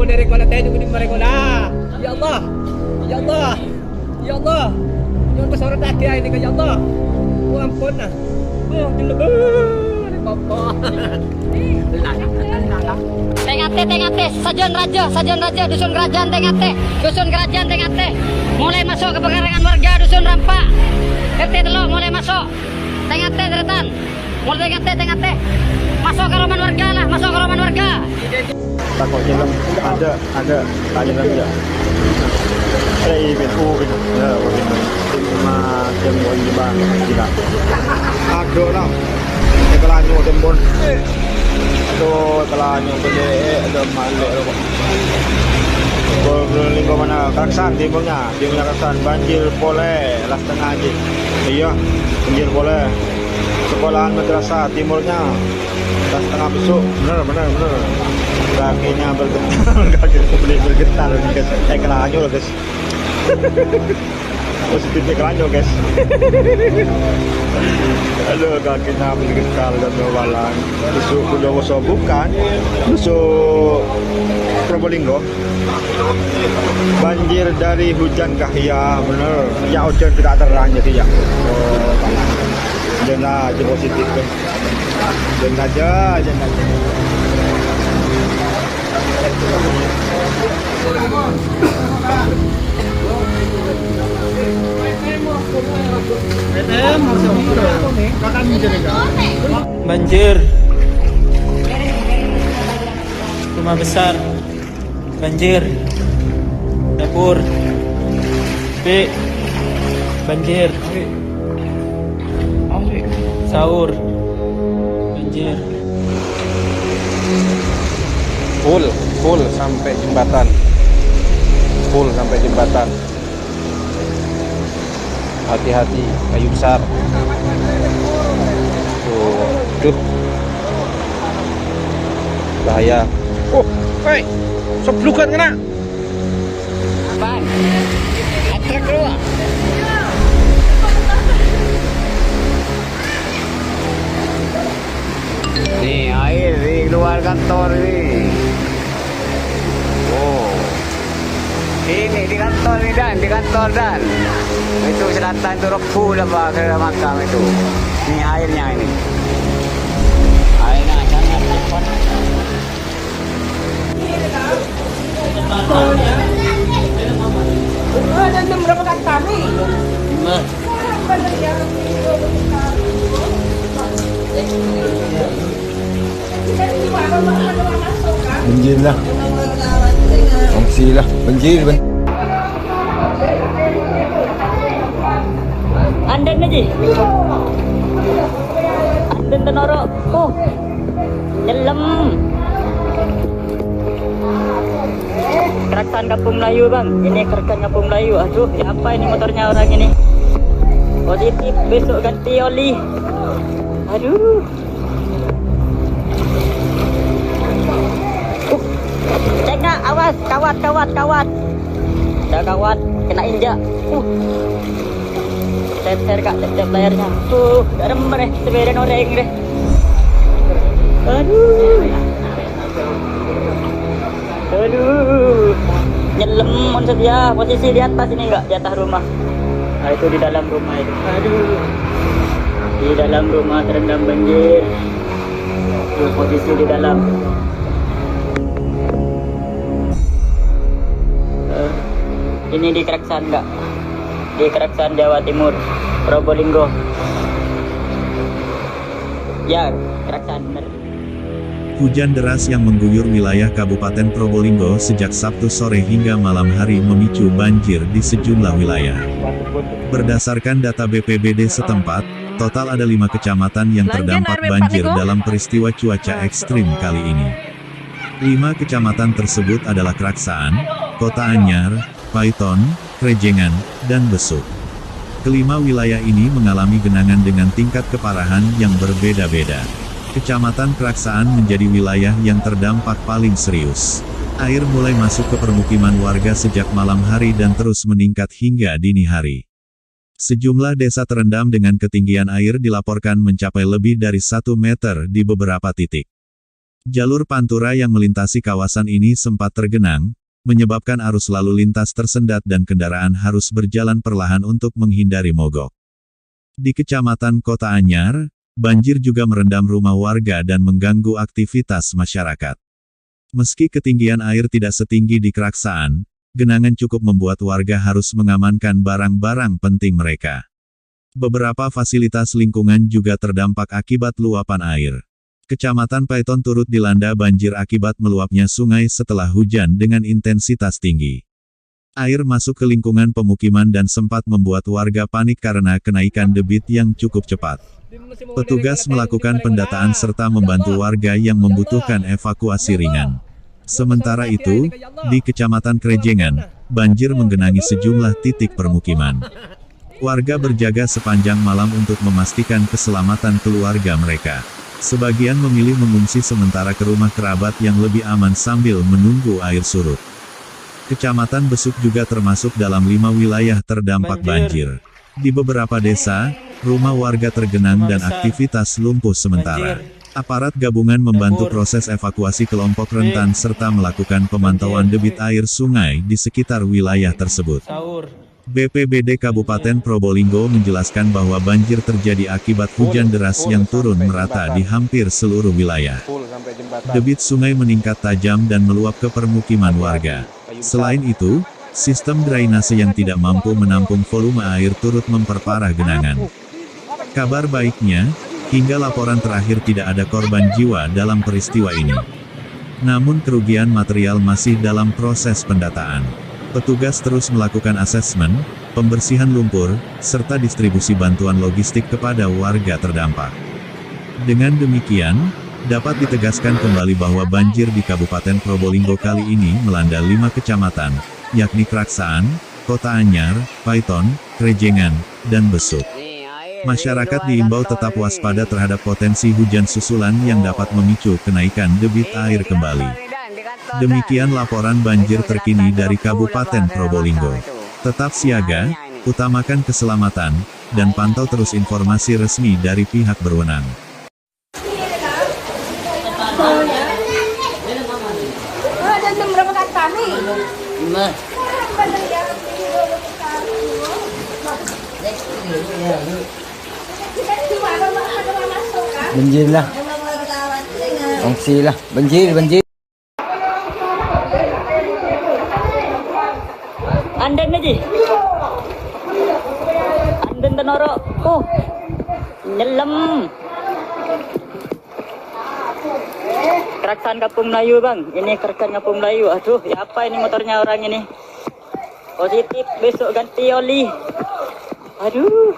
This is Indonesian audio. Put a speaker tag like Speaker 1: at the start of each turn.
Speaker 1: dari kola tayo di marekola. Ya Allah. Ya Allah. Ya Allah. Yung pasara taki ay ni ka ya Allah. Oh ampun na. Oh jelebur. Papa.
Speaker 2: Tengate, Sajon Raja, Dusun Kerajaan Tengate. Mulai masuk ke pekarangan warga Dusun Rampak. RT Telo mulai masuk. Tengate deretan. Mulai Tengate. Masuk ke rumah warga.
Speaker 3: Takut jelam ada tanya lagi ya.เป็นผู้เป็นมาเต็มบนที่บ้านที่ละada lah kelanyo tembon kelanyo gede ada malik berkeliling ke mana Keraksan timurnya Keraksan banjir boleh lah setengah aja iya banjir boleh sekolahan madrasah timurnya lah setengah besok bener kakinya bergetar kelanyo loh guys positifnya kelanyo guys aduh kakinya bergetar dan berwalan besok Bondowoso bukan besok Probolinggo banjir dari hujan kah ya bener ya hujan tidak terang jadi ya hujan aja positif kan hujan aja
Speaker 4: Banjir rumah besar, banjir dapur, banjir sahur, banjir
Speaker 5: full sampai jembatan, hati-hati kayu besar tuh bahaya. Hei seblukan kena
Speaker 2: Apaan? Truk keluar.
Speaker 1: Nih air di luar kantor ini. Oh. Ini di kantor dan. Itu selatan itu Rockpool apa ke makam itu. Ini airnya ini. Airnya sangat cepat. Ada jam berapa kan kami? 5.
Speaker 3: banjir lah opsi lah banjir
Speaker 2: Anden aja. Anden tenoro. Nyelam. Keraksan Kampung Melayu bang. Ini Keraksan Kampung Melayu. Aduh, siapa ini motornya orang ini? Positif besok ganti oli. Aduh. Cek awas kawat. Ada kawat kena injak. Ter kak cek layarnya. Garam deh, seberan oreng deh. Aduh. Nyelam monset ya. Posisi di atas ini enggak di atas rumah. Nah, itu di dalam rumah itu. Aduh. Di dalam rumah terendam banjir. Tuh posisi di dalam. Ini di Keraksan enggak? Di Keraksan Jawa Timur, Probolinggo. Ya, Keraksan bener.
Speaker 6: Hujan deras yang mengguyur wilayah Kabupaten Probolinggo sejak Sabtu sore hingga malam hari memicu banjir di sejumlah wilayah. Berdasarkan data BPBD setempat, total ada 5 kecamatan yang terdampak banjir dalam peristiwa cuaca ekstrim kali ini. 5 kecamatan tersebut adalah Keraksan, Kota Anyar, Paiton, Krejengan, dan Besuk. Kelima wilayah ini mengalami genangan dengan tingkat keparahan yang berbeda-beda. Kecamatan Keraksan menjadi wilayah yang terdampak paling serius. Air mulai masuk ke permukiman warga sejak malam hari dan terus meningkat hingga dini hari. Sejumlah desa terendam dengan ketinggian air dilaporkan mencapai lebih dari 1 meter di beberapa titik. Jalur pantura yang melintasi kawasan ini sempat tergenang, menyebabkan arus lalu lintas tersendat dan kendaraan harus berjalan perlahan untuk menghindari mogok. Di Kecamatan Kota Anyar, banjir juga merendam rumah warga dan mengganggu aktivitas masyarakat. Meski ketinggian air tidak setinggi di Keraksaan, genangan cukup membuat warga harus mengamankan barang-barang penting mereka. Beberapa fasilitas lingkungan juga terdampak akibat luapan air. Kecamatan Paiton turut dilanda banjir akibat meluapnya sungai setelah hujan dengan intensitas tinggi. Air masuk ke lingkungan pemukiman dan sempat membuat warga panik karena kenaikan debit yang cukup cepat. Petugas melakukan pendataan serta membantu warga yang membutuhkan evakuasi ringan. Sementara itu, di Kecamatan Krejengan, banjir menggenangi sejumlah titik permukiman. Warga berjaga sepanjang malam untuk memastikan keselamatan keluarga mereka. Sebagian memilih mengungsi sementara ke rumah kerabat yang lebih aman sambil menunggu air surut. Kecamatan Besuk juga termasuk dalam 5 wilayah terdampak banjir. Di beberapa desa, rumah warga tergenang dan aktivitas lumpuh sementara. Aparat gabungan membantu proses evakuasi kelompok rentan serta melakukan pemantauan debit air sungai di sekitar wilayah tersebut. BPBD Kabupaten Probolinggo menjelaskan bahwa banjir terjadi akibat hujan deras yang turun merata di hampir seluruh wilayah. Debit sungai meningkat tajam dan meluap ke permukiman warga. Selain itu, sistem drainase yang tidak mampu menampung volume air turut memperparah genangan. Kabar baiknya, hingga laporan terakhir tidak ada korban jiwa dalam peristiwa ini. Namun kerugian material masih dalam proses pendataan. Petugas terus melakukan asesmen, pembersihan lumpur, serta distribusi bantuan logistik kepada warga terdampak. Dengan demikian, dapat ditegaskan kembali bahwa banjir di Kabupaten Probolinggo kali ini melanda 5 kecamatan, yakni Keraksaan, Kota Anyar, Paiton, Krejengan, dan Besuk. Masyarakat diimbau tetap waspada terhadap potensi hujan susulan yang dapat memicu kenaikan debit air kembali. Demikian laporan banjir terkini dari Kabupaten Probolinggo. Tetap siaga, utamakan keselamatan, dan pantau terus informasi resmi dari pihak berwenang.
Speaker 7: Banjir lah. Ongsi lah. Banjir.
Speaker 2: Anden aja. Anden tenoro. Oh. Nyelam. Keraksaan Kampung Melayu, Bang. Ini Keraksaan Kampung Melayu. Aduh, ya apa ini motornya orang ini? Positif, besok ganti oli. Aduh.